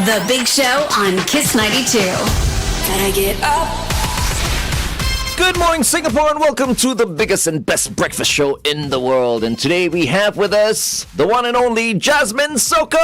The Big Show on Kiss 92. Gotta get up. Good morning, Singapore, and welcome to the biggest and best breakfast show in the world. And today we have with us the one and only Jasmine Sokko!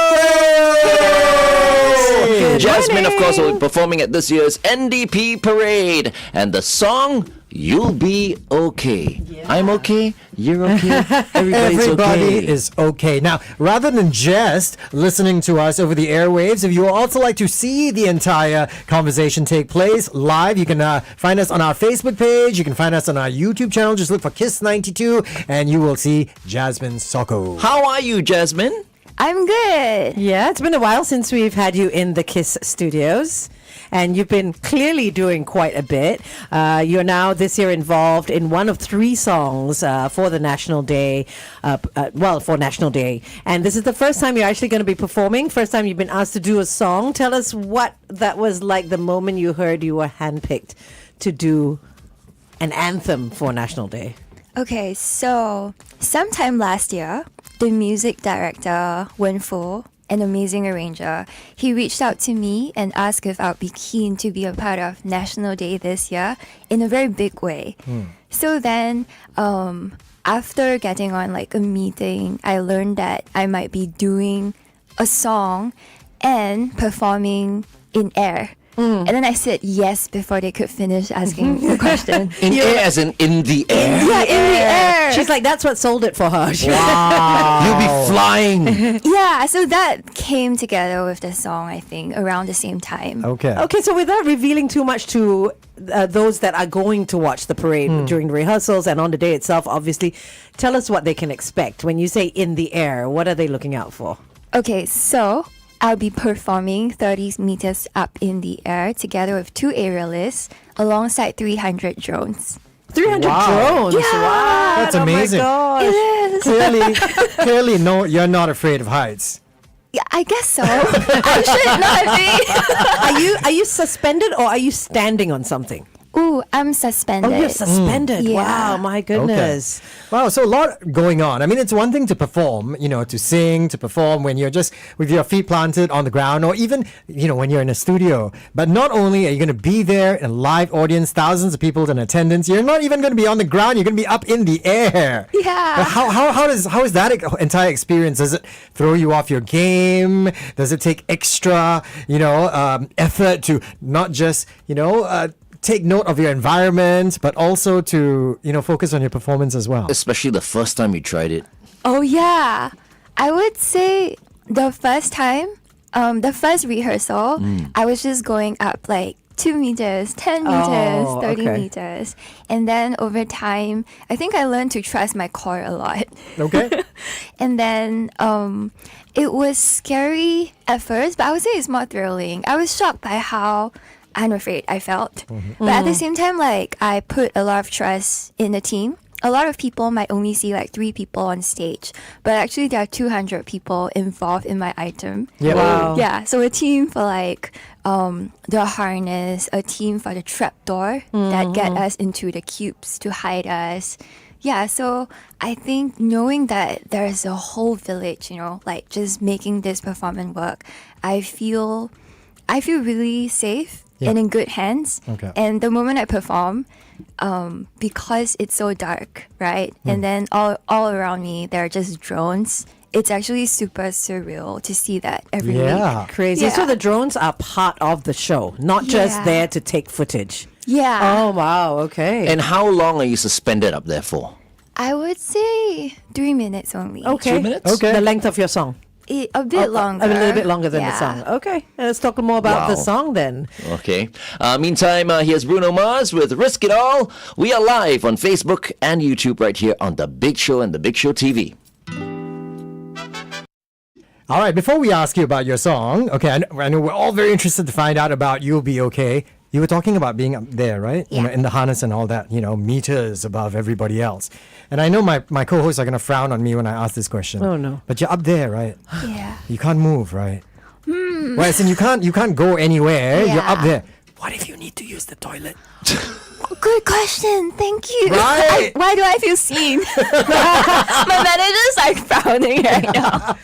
Jasmine, of course, will be performing at this year's NDP Parade. And the song, You'll Be Okay. Yeah. I'm okay, you're okay, Everybody is okay. Now, rather than just listening to us over the airwaves, if you would also like to see the entire conversation take place live, you can find us on our Facebook page. You can find us on our YouTube channel. Just look for Kiss 92 and you will see Jasmine Sokko. How are you, Jasmine? I'm good. Yeah, it's been a while since we've had you in the Kiss studios. And you've been clearly doing quite a bit. You're now this year involved in one of 3 songs for the National Day. For National Day. And this is the first time you're actually going to be performing. First time you've been asked to do a song. Tell us what that was like the moment you heard you were handpicked to do an anthem for National Day. Okay, so sometime last year, the music director, Wenfo, an amazing arranger, he reached out to me and asked if I would be keen to be a part of National Day this year in a very big way. So then, after getting on like a meeting, I learned that I might be doing a song and performing in air. And then I said yes before they could finish asking the question. In air as in the air? Yeah, in the air. She's like, that's what sold it for her. Wow. You'll be flying. Yeah, so that came together with the song, I think, around the same time. Okay. Okay, so without revealing too much to those that are going to watch the parade during the rehearsals and on the day itself, obviously, tell us what they can expect. When you say in the air, what are they looking out for? Okay, so I'll be performing 30 meters up in the air together with 2 aerialists alongside 300 drones. 300 Wow. drones. Yeah. Wow. That's amazing. Oh my gosh. It is. Clearly, no, you're not afraid of heights. Yeah, I guess so. I should not be. Are you suspended or are you standing on something? Ooh, I'm suspended. Oh, you're suspended. Yeah. Wow, my goodness. Wow, so a lot going on. I mean, it's one thing to perform, to sing, to perform when you're just with your feet planted on the ground, or even, when you're in a studio. But not only are you going to be there in a live audience, thousands of people in attendance, you're not even going to be on the ground, you're going to be up in the air. Yeah. How is that entire experience? Does it throw you off your game? Does it take extra, effort to not just, take note of your environment, but also to, focus on your performance as well? Especially the first time you tried it. Oh, yeah. I would say the first time, the first rehearsal, I was just going up like 2 meters, 10 meters, 30 meters. And then over time, I think I learned to trust my core a lot. Okay. And then it was scary at first, but I would say it's more thrilling. I was shocked by how unafraid I felt. But at the same time, like, I put a lot of trust in the team. A lot of people might only see like 3 people on stage, but actually there are 200 people involved in my item. Yeah. Wow. Yeah, so a team for like the harness, a team for the trapdoor that get us into the cubes to hide us. Yeah, so I think knowing that there's a whole village, like just making this performance work, I feel really safe and in good hands. Okay. And the moment I perform, because it's so dark, right? And then all around me, there are just drones. It's actually super surreal to see that every week. Crazy. Yeah. So the drones are part of the show, not just Yeah. there to take footage. Yeah. Oh, wow. Okay. And how long are you suspended up there for? I would say 3 minutes only. Okay. 3 minutes? Okay. The length of your song. A bit longer. A little bit longer than Yeah. the song. Okay. Let's talk more about the Wow. song then. Okay. Meantime, here's Bruno Mars with Risk It All. We are live on Facebook and YouTube right here on The Big Show and The Big Show TV. All right, before we ask you about your song, okay, I know we're all very interested to find out about You'll Be Okay. You were talking about being up there, right? Yeah. In the harness and all that, meters above everybody else. And I know my co-hosts are going to frown on me when I ask this question. Oh, no. But you're up there, right? Yeah. You can't move, right? Well, as in you can't go anywhere. You're up Yeah. there. What if you need to use the toilet? Good question. Thank you. Right. Why do I feel seen? My manager's like frowning right now.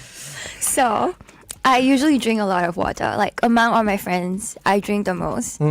So, I usually drink a lot of water. Like among all my friends, I drink the most.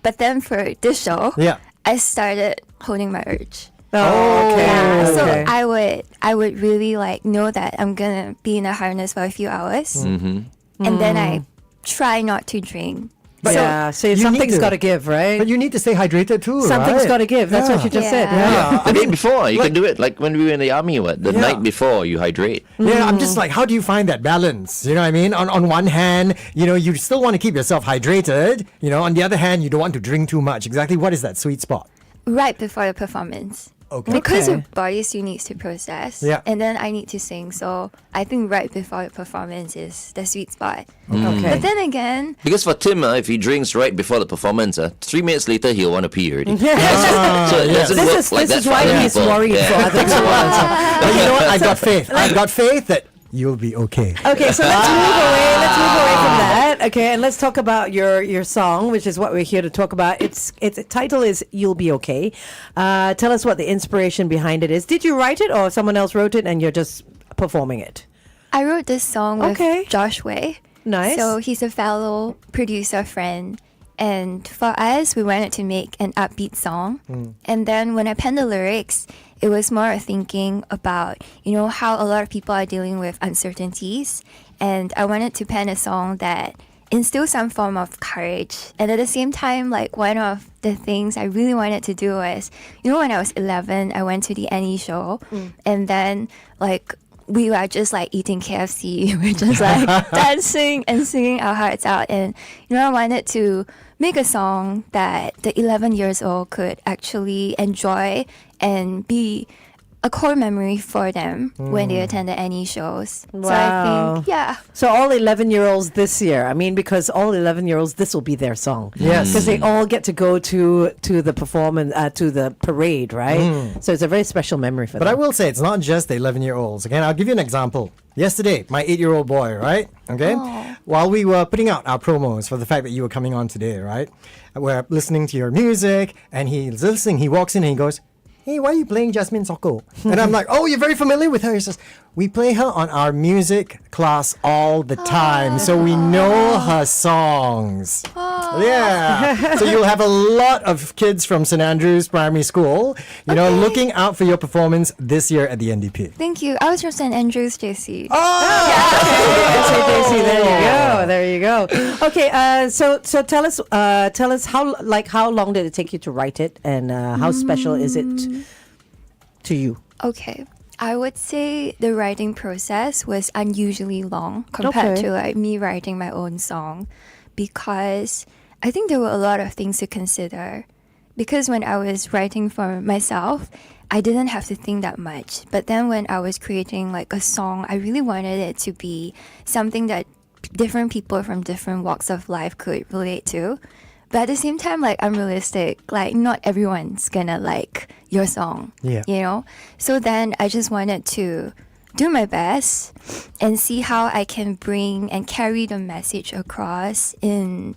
But then for this show, Yeah. I started holding my urge. Oh, okay. Yeah, so okay. I would really like know that I'm gonna be in a harness for a few hours, and then I try not to drink. yeah, so you need something's to- got to give, right? But you need to stay hydrated too, Something's right? got to give. That's what you just said. Yeah. Right? The day before, you can do it. Like when we were in the army, the Yeah. night before, you hydrate. Yeah, I'm just like, how do you find that balance? You know what I mean? On one hand, you still want to keep yourself hydrated. On the other hand, you don't want to drink too much. Exactly what is that sweet spot? Right before the performance. Okay. Because Okay. your body still needs to process. Yeah. And then I need to sing. So I think right before the performance is the sweet spot. Okay. But then again, Because for Tim, if he drinks right before the performance, 3 minutes later, he'll want to pee already. So it doesn't work like This that is for why other he's people. worried Yeah. for other Takes a people. while. But you know what? I've got faith. I've got faith that you'll be okay. Okay, so let's move away. Let's move away from that. Okay, and let's talk about your song, which is what we're here to talk about. Its title is "You'll Be Okay." Tell us what the inspiration behind it is. Did you write it, or someone else wrote it, and you're just performing it? I wrote this song with Okay. Josh Wei. Nice. So he's a fellow producer friend. And for us, we wanted to make an upbeat song. And then when I penned the lyrics, it was more thinking about, how a lot of people are dealing with uncertainties. And I wanted to pen a song that instills some form of courage. And at the same time, like one of the things I really wanted to do was, when I was 11, I went to the Annie show. And then like we were just like eating KFC. We're just like dancing and singing our hearts out. And, I wanted to make a song that the 11 years old could actually enjoy and be a core memory for them when they attended any shows. So I Wow. think, yeah. So all 11-year-olds this year. I mean, because all 11-year-olds, this will be their song. Yes. Because they all get to go to the performance, to the parade, right? So it's a very special memory for But them. I will say it's not just the 11-year-olds. Again, I'll give you an example. Yesterday, my 8-year-old boy, right? Okay? While we were putting out our promos for the fact that you were coming on today, right? We're listening to your music, and he's listening. He walks in and he goes, "Hey, why are you playing Jasmine Sokko?" And I'm like, "Oh, you're very familiar with her." He says, "We play her on our music class all the time, so we know her songs." Yeah. So you'll have a lot of kids from St. Andrews Primary School, looking out for your performance this year at the NDP. Thank you. I was from St. Andrews, JC. JC, there you go. There you go. Okay, so tell us how long did it take you to write it, and how special is it to you? Okay. I would say the writing process was unusually long compared Okay. to like me writing my own song, because I think there were a lot of things to consider. Because when I was writing for myself, I didn't have to think that much. But then when I was creating like a song, I really wanted it to be something that different people from different walks of life could relate to. But at the same time, like, I'm realistic. Like, not everyone's gonna like your song. Yeah. So then I just wanted to do my best and see how I can bring and carry the message across in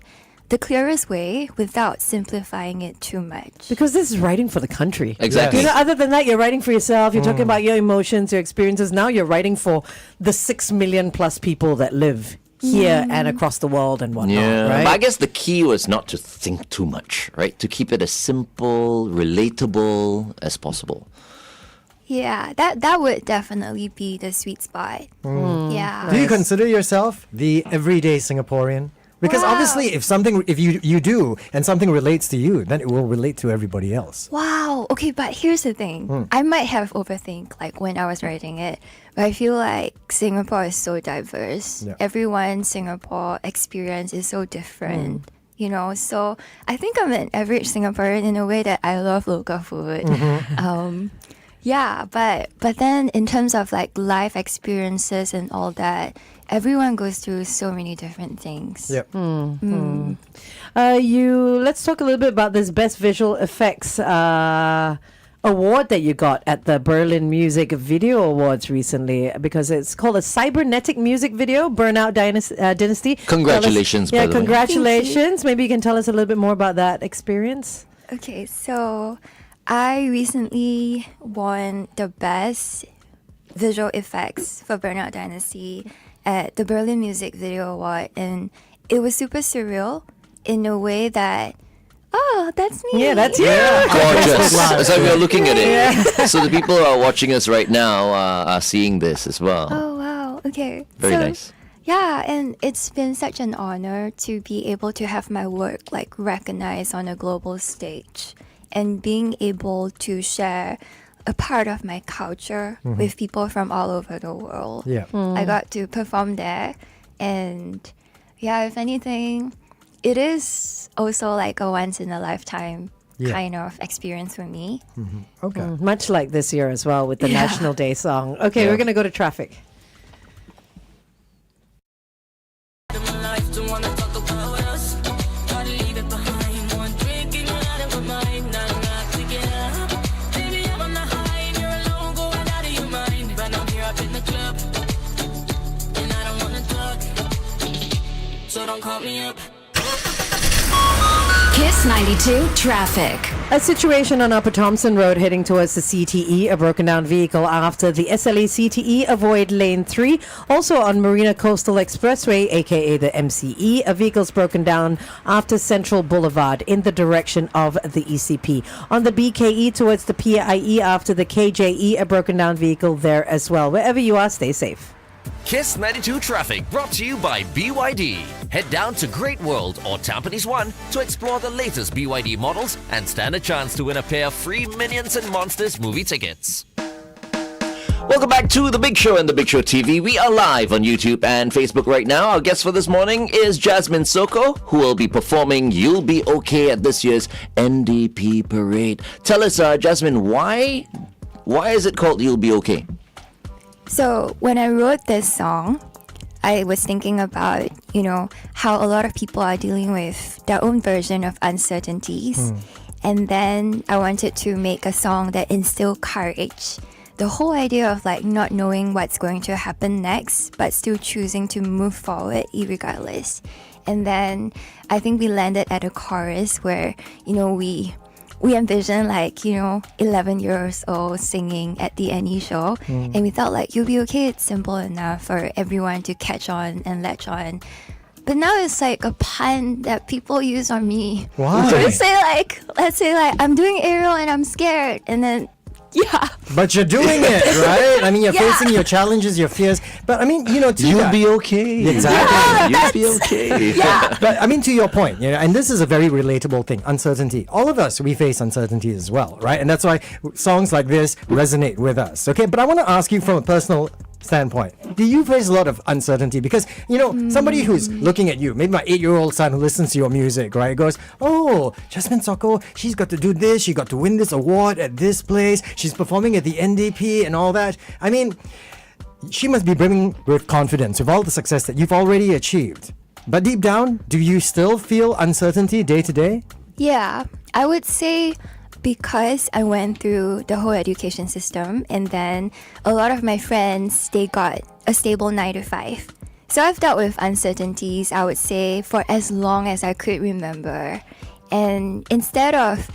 the clearest way without simplifying it too much. Because this is writing for the country. Exactly. Other than that, you're writing for yourself. You're talking about your emotions, your experiences. Now you're writing for the 6 million plus people that live here and across the world and whatnot, Yeah, right? but I guess the key was not to think too much, right? To keep it as simple, relatable as possible. Yeah, that would definitely be the sweet spot. Yeah. Do you consider yourself the everyday Singaporean? Because Wow. obviously, if you do and something relates to you, then it will relate to everybody else. Wow. Okay, but here's the thing. I might have overthink like when I was writing it, but I feel like Singapore is so diverse. Yeah. Everyone's Singapore experience is so different. So I think I'm an average Singaporean in a way that I love local food. Yeah, but then in terms of like life experiences and all that, everyone goes through so many different things. Yep. Let's talk a little bit about this Best Visual Effects award that you got at the Berlin Music Video Awards recently, because it's called a cybernetic music video, Burnout Dynasty. Congratulations, by Yeah, the way. congratulations. Maybe you can tell us a little bit more about that experience. Okay, so I recently won the best visual effects for Burnout Dynasty, at the Berlin Music Video Award, and it was super surreal in a way that, oh, that's me. Yeah, that's you. Gorgeous. That's how we are looking at it. So the people who are watching us right now are seeing this as well. Oh, wow. Okay. Very nice. Yeah, and it's been such an honor to be able to have my work like recognized on a global stage and being able to share a part of my culture with people from all over the world. Yeah. I got to perform there, and yeah, if anything, it is also like a once in a lifetime kind of experience for me. Okay. Much like this year as well with the National Day song. Okay, Yeah. we're going to go to traffic. Kiss 92 traffic. A situation on Upper Thompson Road heading towards the CTE, a broken down vehicle after the SLA CTE, avoid lane 3. Also on Marina Coastal Expressway, aka the MCE, a vehicle's broken down after Central Boulevard in the direction of the ECP. On the BKE towards the PIE after the KJE, a broken down vehicle there as well. Wherever you are, stay safe. Kiss 92 Traffic brought to you by BYD. Head down to Great World or Tampines 1 to explore the latest BYD models and stand a chance to win a pair of free Minions and Monsters movie tickets. Welcome back to The Big Show and The Big Show TV. We are live on YouTube and Facebook right now. Our guest for this morning is Jasmine Sokko, who will be performing You'll Be Okay at this year's NDP Parade. Tell us, Jasmine, why is it called You'll Be Okay? So when I wrote this song, I was thinking about, how a lot of people are dealing with their own version of uncertainties. And then I wanted to make a song that instilled courage. The whole idea of like not knowing what's going to happen next, but still choosing to move forward irregardless. And then I think we landed at a chorus where, we envisioned 11 years old singing at the NE show, and we thought like You'll Be Okay, it's simple enough for everyone to catch on and latch on. But now it's like a pun that people use on me. Why? Let's say I'm doing aerial and I'm scared, and then But you're doing it, right? I mean, you're Yeah. facing your challenges, your fears. But I mean, to You'll that- be okay. Exactly. You'll be okay. But I mean, to your point, and this is a very relatable thing, uncertainty. All of us, we face uncertainty as well, right? And that's why songs like this resonate with us, okay? But I want to ask you from a personal standpoint, do you face a lot of uncertainty? Because, somebody who's looking at you, maybe my 8-year-old son who listens to your music, right, goes, oh, Jasmine Sokko, she's got to do this, she got to win this award at this place, she's performing at the NDP and all that. I mean, she must be brimming with confidence with all the success that you've already achieved. But deep down, do you still feel uncertainty day to day? Yeah, I would say because I went through the whole education system, and then a lot of my friends, they got a stable 9 to 5. So I've dealt with uncertainties, I would say, for as long as I could remember. And instead of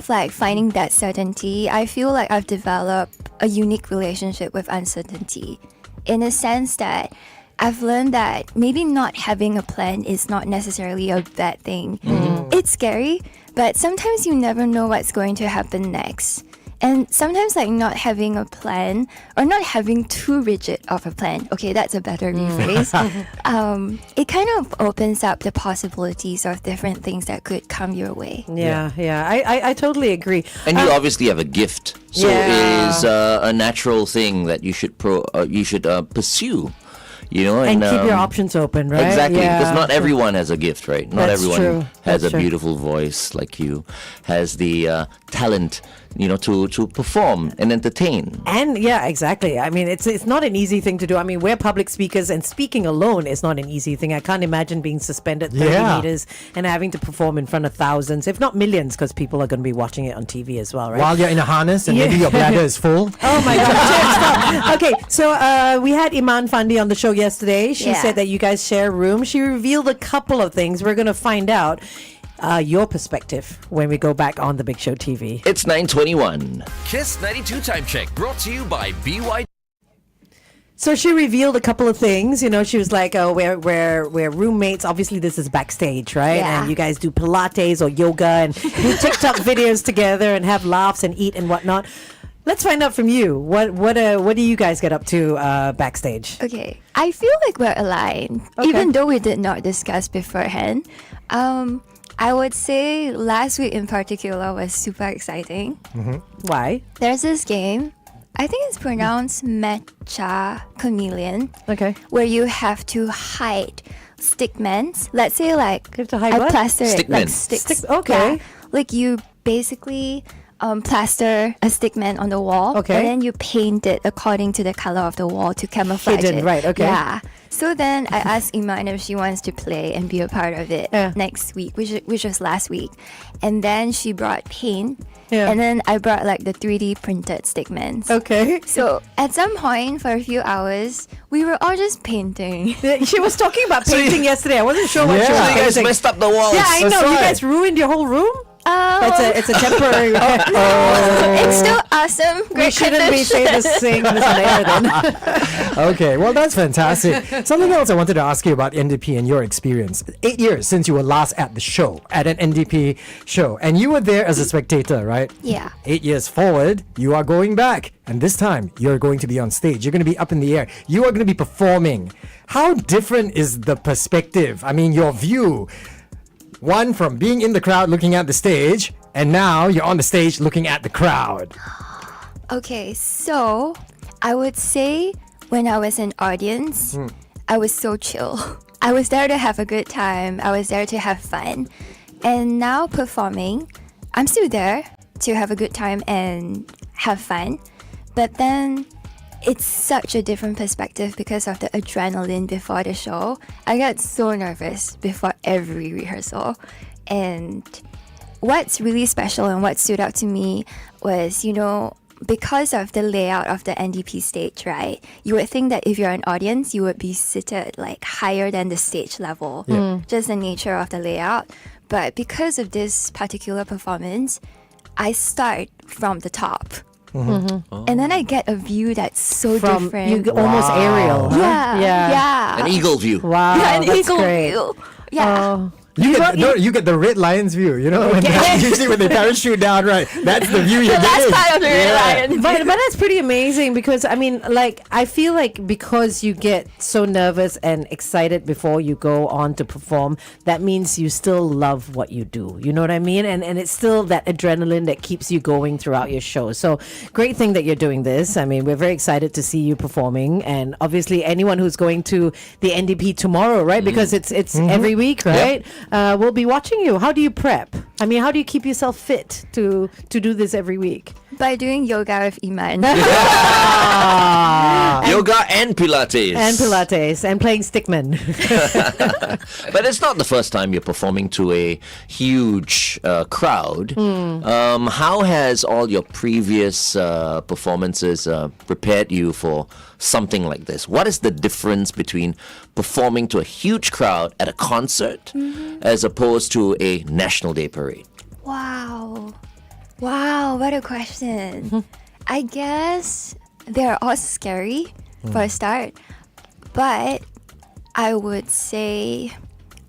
like finding that certainty, I feel like I've developed a unique relationship with uncertainty, in a sense that I've learned that maybe not having a plan is not necessarily a bad thing. It's scary, but sometimes you never know what's going to happen next. And sometimes like not having a plan or not having too rigid of a plan, okay, that's a better rephrase, it kind of opens up the possibilities of different things that could come your way. Yeah. I totally agree. And you obviously have a gift, so it is a natural thing that you should pursue. And keep your options open, right? Exactly, Yeah. because not everyone has a gift, right? Not That's everyone true. has That's a true. beautiful voice like you, has the talent, to perform and entertain. And yeah, exactly. I mean, it's not an easy thing to do. I mean, we're public speakers, and speaking alone is not an easy thing. I can't imagine being suspended 30 Yeah. meters and having to perform in front of thousands, if not millions, because people are going to be watching it on TV as well, right? While you're in a harness and maybe your bladder is full. Oh my God! Stop. Okay, so we had Iman Fandi on the show yesterday. She Yeah. said that you guys share a room. She revealed a couple of things. We're going to find out your perspective when we go back on the Big Show TV. It's 9:21. Kiss 92 Time Check brought to you by BYD. So she revealed a couple of things. You know, she was like, "Oh, we're roommates. Obviously, this is backstage, right? Yeah. And you guys do Pilates or yoga and do TikTok videos together and have laughs and eat and whatnot." Let's find out from you. What do you guys get up to backstage? Okay, I feel like we're aligned, Okay. even though we did not discuss beforehand. I would say last week in particular was super exciting. Why? There's this game, I think it's pronounced Matcha Chameleon, Okay. where you have to hide stickmans. Let's say like You have to hide I what? plaster it like Stickman. sticks. Okay. Yeah. Like you basically plaster a stickman on the wall. Okay. And then you paint it according to the color of the wall to camouflage Hidden, it. right, okay. Yeah. So then I asked Iman if she wants to play and be a part of it Yeah. next week, which was last week. And then she brought paint. Yeah. And then I brought like the 3D printed stickmans. Okay. So at some point for a few hours, we were all just painting. She was talking about painting yesterday. I wasn't sure what she Yeah. was So you guys painting. messed up the walls. Yeah, I That's know. You right. guys ruined your whole room. Oh, It's a temporary. it's still awesome. We Great shouldn't be condition. saying this on air then. Okay, well, that's fantastic. Something else I wanted to ask you about NDP and your experience. 8 years since you were last at the show, at an NDP show, and you were there as a spectator, right? Yeah. 8 years forward, you are going back, and this time you're going to be on stage. You're going to be up in the air. You are going to be performing. How different is the perspective? I mean, your view. One from being in the crowd looking at the stage, and now you're on the stage looking at the crowd. Okay, so I would say when I was an audience, I was so chill. I was there to have a good time. I was there to have fun. And now performing, I'm still there to have a good time and have fun. But then it's such a different perspective because of the adrenaline before the show. I got so nervous before every rehearsal. And what's really special and what stood out to me was, because of the layout of the NDP stage, right? You would think that if you're an audience, you would be seated like higher than the stage level. Just the nature of the layout. But because of this particular performance, I start from the top. And then I get a view that's so From different. you almost aerial. Huh? yeah, Yeah. yeah. An eagle view. Wow. Yeah, an that's eagle great. view. Yeah. Oh. You get the red lion's view, usually when they parachute down, right? That's the view you're The last getting. part of the red lion. But that's pretty amazing because I mean, like, I feel like because you get so nervous and excited before you go on to perform, that means you still love what you do. You know what I mean? And it's still that adrenaline that keeps you going throughout your show. So great thing that you're doing this. I mean, we're very excited to see you performing, and obviously anyone who's going to the NDP tomorrow, right? Because it's every week, right? We'll be watching you. How do you prep? I mean, how do you keep yourself fit to do this every week? By doing yoga with Iman. Yoga and Pilates. And Pilates and playing stickman. But it's not the first time you're performing to a huge crowd. How has all your previous performances prepared you for something like this? What is the difference between performing to a huge crowd at a concert as opposed to a National Day parade? Wow, what a question. I guess they're all scary for a start, but I would say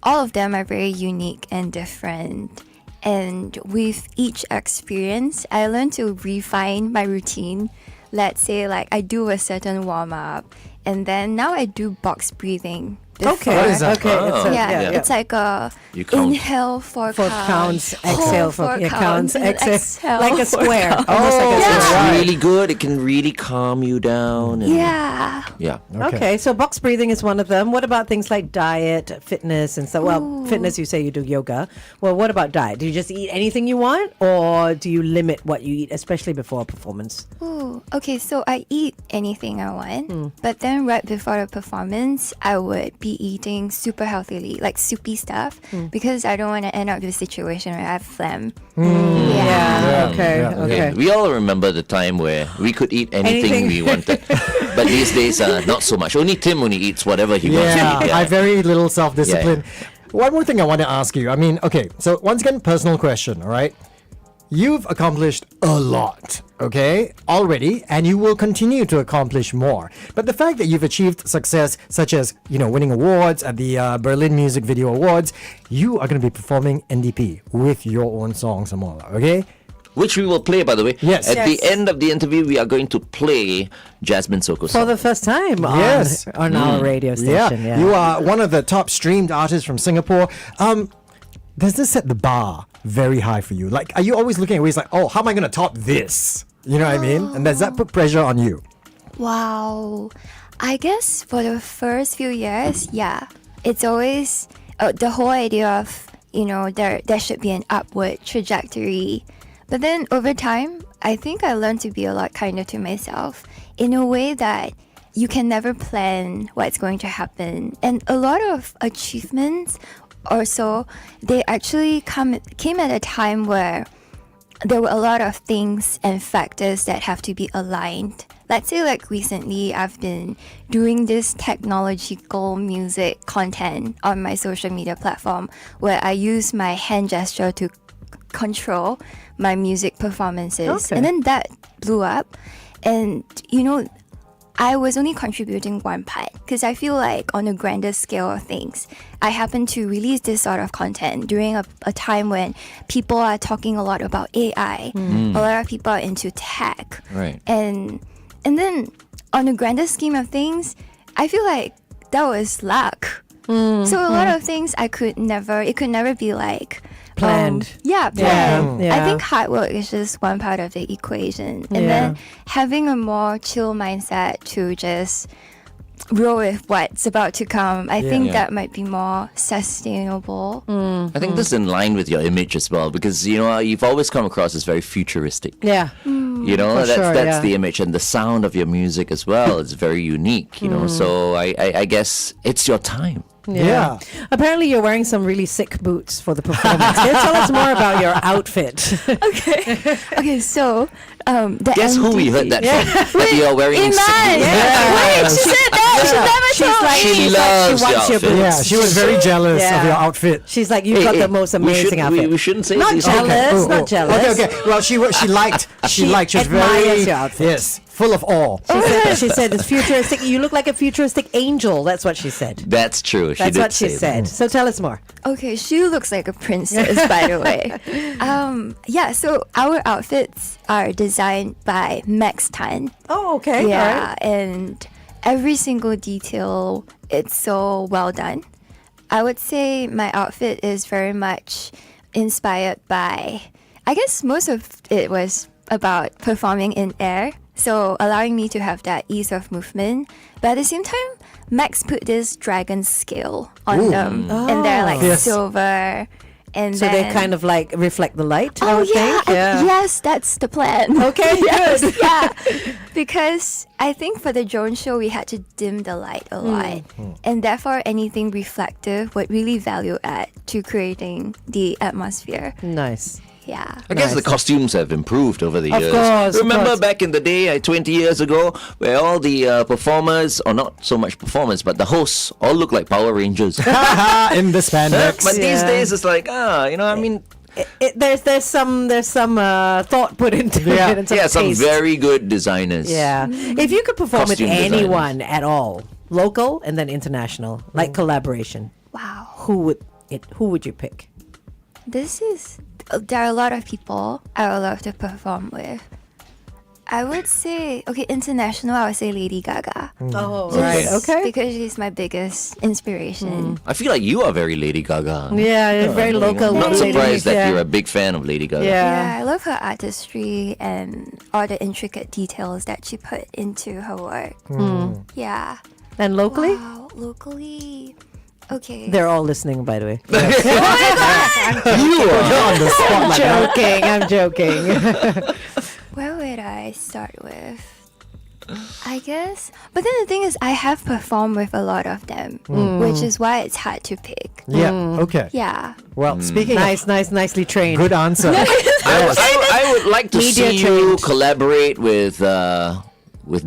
all of them are very unique and different. And with each experience, I learned to refine my routine. Let's say, like, I do a certain warm up, and then now I do box breathing. Okay. What is that? Okay. Oh. Yeah, it's like a You count. inhale for For counts, exhale for counts, and then exhale like a square. counts. Almost like a It's square. really good. It can really calm you down. And Yeah. Yeah. Okay, so box breathing is one of them. What about things like diet, fitness, and so? Well, fitness, you say you do yoga. Well, what about diet? Do you just eat anything you want, or do you limit what you eat, especially before a performance? Ooh, okay, so I eat anything I want, but then right before the performance, I would be eating super healthily, like soupy stuff, because I don't want to end up with a situation where I have phlegm. Yeah. Okay. yeah, Okay. We all remember the time where we could eat anything, Anything. we wanted. But these days, not so much. Tim only eats whatever he wants to Yeah, eat. I have very little self-discipline. One more thing I want to ask you. I mean, okay, so once again, personal question, all right? you've accomplished a lot, okay, already, and you will continue to accomplish more. But the fact that you've achieved success, such as, winning awards at the Berlin Music Video Awards, you are going to be performing NDP with your own song, Samola, okay? Which we will play, by the way. Yes. At the Yes. end of the interview, we are going to play Jasmine Sokko For song. the first time Yes. on our radio station. Yeah. You are one of the top streamed artists from Singapore. Does this set the bar very high for you? Like, are you always looking at ways like, oh, how am I going to top this? You know what I mean? And does that put pressure on you? Wow. I guess for the first few years, yeah. It's always the whole idea of, there should be an upward trajectory. But then over time, I think I learned to be a lot kinder to myself in a way that you can never plan what's going to happen. And a lot of achievements or so, they actually came at a time where there were a lot of things and factors that have to be aligned. Let's say like recently I've been doing this technological music content on my social media platform where I use my hand gesture to control my music performances. Okay. And then that blew up. And, I was only contributing one part because I feel like on a grander scale of things, I happen to release this sort of content during a time when people are talking a lot about AI. A lot of people are into tech. Right. And then on a grander scheme of things, I feel like that was luck. So a lot of things it could never be like Planned. Planned. Yeah. I think hard work is just one part of the equation. And Yeah. then having a more chill mindset to just roll with what's about to come, I think Yeah. that might be more sustainable. I think this is in line with your image as well, because you've always come across as very futuristic. Yeah. That's sure, that's yeah. the image, and the sound of your music as well is very unique. So I guess it's your time. Yeah. Apparently, you're wearing some really sick boots for the performance. Can you tell us more about your outfit? Okay, so the Guess who we heard that from? That you're wearing Iman! sick Wait, she said that! She never told me! She loves she wants your your outfit. boots. Yeah, she was very jealous of your outfit. She's like, you've got the most amazing outfit. We shouldn't say Not these jealous. things. Not jealous. Okay. Well, she liked. She liked. She was admires very your outfit. yes, full of awe. She said it's futuristic. You look like a futuristic angel. That's what she said. That's true. That's did what she say that. said. So tell us more. Okay, she looks like a princess, by the way. So our outfits are designed by Max Tan. Oh, okay. Yeah, and every single detail, it's so well done. I would say my outfit is very much inspired by, I guess most of it was about performing in air, so allowing me to have that ease of movement. But at the same time, Max put this dragon scale on them, and they're like Yes. silver. And So then, they kind of like reflect the light. I Oh would yeah, think. Yeah. yes, that's the plan. Okay, yes, good. yeah, because I think for the drone show we had to dim the light a lot, and therefore anything reflective would really value add to creating the atmosphere. Nice. Yeah. I guess the costumes have improved over the Of years. course, of Remember course. back in the day, 20 years ago, where all the performers, or not so much performers, but the hosts all look like Power Rangers. In the spandex. But these Yeah. days it's like, I mean, There's some thought put into Yeah. it. And some some taste. very good designers. Yeah. If you could perform with Costume designers. anyone at all, local and then international, like collaboration, Wow. who would you pick? There are a lot of people I would love to perform with. I would say, international, I would say Lady Gaga. Oh, Right. Okay. Because she's my biggest inspiration. I feel like you are very Lady Gaga. Yeah, you're very local. I'm not lady. surprised that Yeah. you're a big fan of Lady Gaga. Yeah. Yeah, I love her artistry and all the intricate details that she put into her work. Yeah. And locally? Wow, locally. Okay. They're all listening, by the way. You're on the spot like that. Joking. I'm joking. Where would I start with? I guess. But then the thing is, I have performed with a lot of them, which is why it's hard to pick. Yeah. Okay. Yeah. Well, speaking Nicely trained. of good answer. I would like to Media see you trained. collaborate with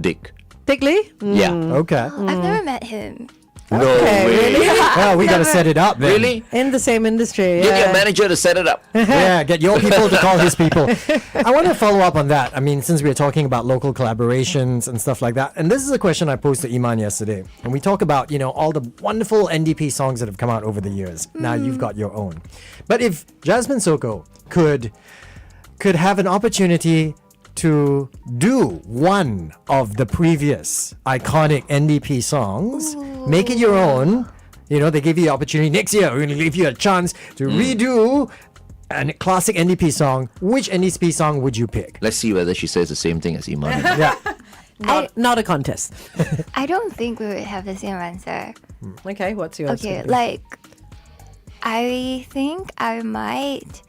Dick. Dick Lee? Yeah. Okay. I've never met him. No Okay, way. really? Well, we got to set it up then. Really? In the same industry. Get your Yeah. manager to set it up. Yeah, get your people to call his people. I want to follow up on that. I mean, since we are talking about local collaborations and stuff like that, and this is a question I posed to Iman yesterday, and we talk about, all the wonderful NDP songs that have come out over the years. Now you've got your own. But if Jasmine Sokko could have an opportunity to do one of the previous iconic NDP songs, make it your own. They gave you the opportunity next year. We're going to give you a chance to redo a classic NDP song. Which NDP song would you pick? Let's see whether she says the same thing as Iman. Yeah. Not a contest. I don't think we would have the same answer. Okay, what's yours? Okay, like, I think I might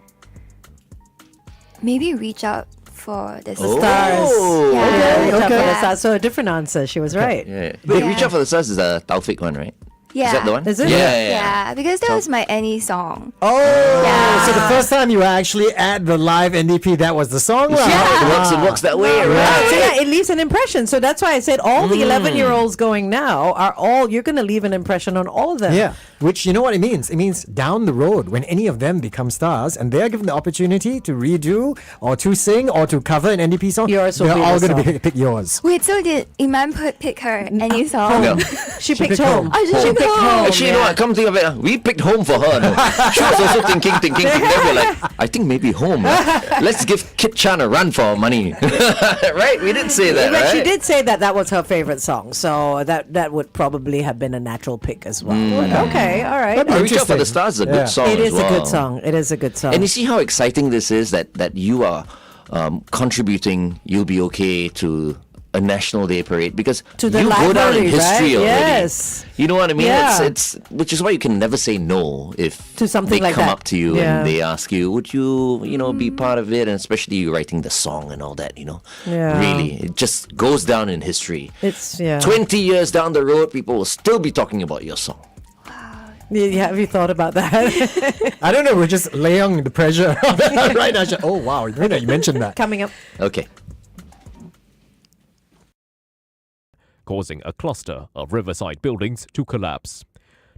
maybe reach out for the Stars. Oh, Yeah. Okay, reach out for the Yeah. stars. So a different answer. She was right. Yeah. Wait, Yeah. Reach Out for the Stars is a Taufik one, right? Yeah. Is that the one? Is it? Yeah. Yeah, because that was my any song. Oh, Yeah. so the first time you were actually at the live NDP, that was the song? See how it works that way, right? So yeah, it leaves an impression. So that's why I said all the 11-year-olds going now are you're going to leave an impression on all of them. Yeah, which you know what it means? It means down the road, when any of them become stars and they're given the opportunity to redo or to sing or to cover an NDP song, Yours will they're be all the going to song. pick yours. Wait, so did Iman pick her any song? No. She picked picked home. home. Oh, she She picked picked home. home. Actually, you know what? Come to think of it, we picked home for her. No? She was also thinking. Then we're like, I think maybe home. Let's give Kit Chan a run for our money. Right? We did say that, But right? she did say that was her favorite song, so that would probably have been a natural pick as well. But okay, all right. That'd be Reach Out for the Interesting. Stars is a Yeah. good song It as is well. a good song. It is a good song. And you see how exciting this is that you are contributing You'll Be Okay to a National Day parade because To the you go down in library, history right? already. Yes. You know what I mean? Yeah. It's which is why you can never say no if To something they like come that. up to you Yeah. and they ask you, would you be part of it? And especially you writing the song and all that, Yeah. Really, it just goes down in history. It's 20 years down the road, people will still be talking about your song. Yeah, have you thought about that? I don't know, we're just laying the pressure right now. Oh, wow, you mentioned that. Coming up. Okay. Causing a cluster of riverside buildings to collapse.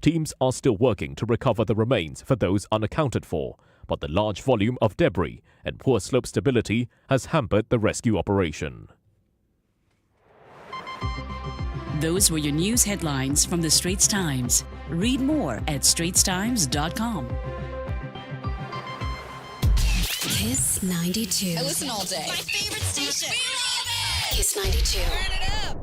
Teams are still working to recover the remains for those unaccounted for, but the large volume of debris and poor slope stability has hampered the rescue operation. Those were your news headlines from the Straits Times. Read more at straitstimes.com. Kiss 92. Listen all day. My favorite station. We love it. Kiss 92. Turn it up.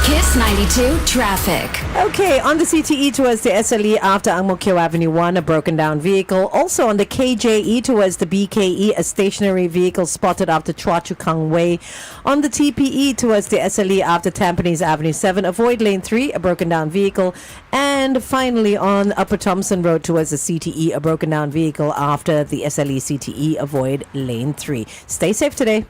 Kiss 92 traffic. Okay, on the CTE towards the SLE after Ang Mo Kio Avenue 1, a broken down vehicle. Also on the KJE towards the BKE, a stationary vehicle spotted after Chua Chu Kang Way. On the TPE towards the SLE after Tampines Avenue 7, avoid lane 3, a broken down vehicle. And finally on Upper Thompson Road towards the CTE, a broken down vehicle after the SLE CTE, avoid lane 3. Stay safe today.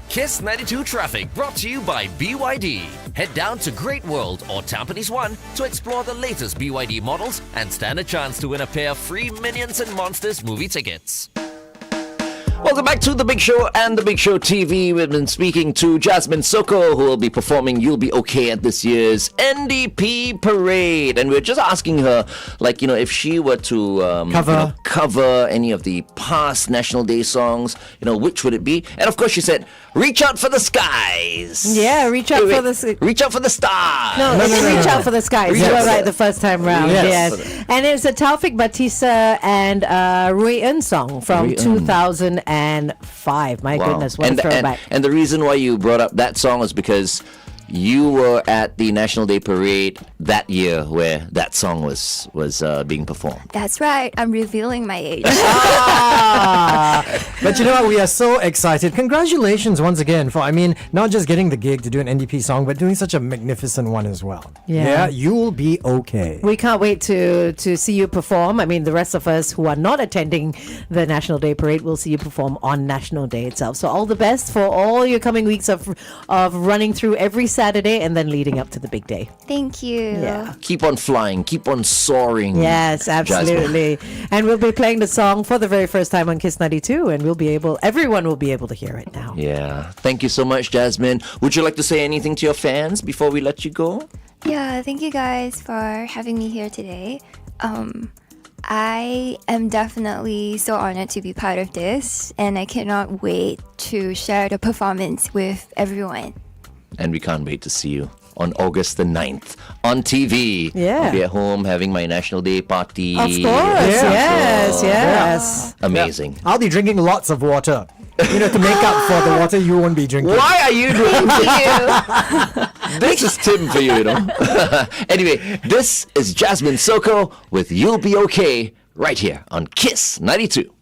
Kiss 92 Traffic brought to you by BYD. Head down to Great World or Tampines 1 to explore the latest BYD models and stand a chance to win a pair of free Minions and Monsters movie tickets. Welcome back to The Big Show and The Big Show TV. We've been speaking to Jasmine Sokko, who will be performing You'll Be Okay at this year's NDP Parade. And we're just asking her, if she were to cover any of the past National Day songs, which would it be? And of course she said, reach out for the skies. Yeah, reach out for the... Reach out for the stars. No, it's reach out for the skies. Reach You out were for right the- the first time round. Yes. Yes. And it's a Taufik Batista and Rui En song from Rui En. 2005. My goodness, what a throwback. And the reason why you brought up that song is because you were at the National Day Parade that year where that song was being performed. That's right. I'm revealing my age. But you know what? We are so excited. Congratulations once again for, not just getting the gig to do an NDP song, but doing such a magnificent one as well. Yeah. You'll be okay. We can't wait to see you perform. The rest of us who are not attending the National Day Parade will see you perform on National Day itself. So all the best for all your coming weeks of running through every Saturday and then leading up to the big day. Thank you. Yeah. Keep on flying, keep on soaring. Yes, absolutely. And we'll be playing the song for the very first time on Kiss 92, and everyone will be able to hear it now. Yeah. Thank you so much, Jasmine. Would you like to say anything to your fans before we let you go? Yeah, thank you guys for having me here today. I am definitely so honored to be part of this, and I cannot wait to share the performance with everyone. And we can't wait to see you on August the 9th on TV. Yeah. I'll be at home having my National Day party. Of course, yes. Amazing. I'll be drinking lots of water. To make up for the water you won't be drinking. Why are you drinking? This is Tim for you, Anyway, this is Jasmine Sokko with You'll Be Okay right here on Kiss 92.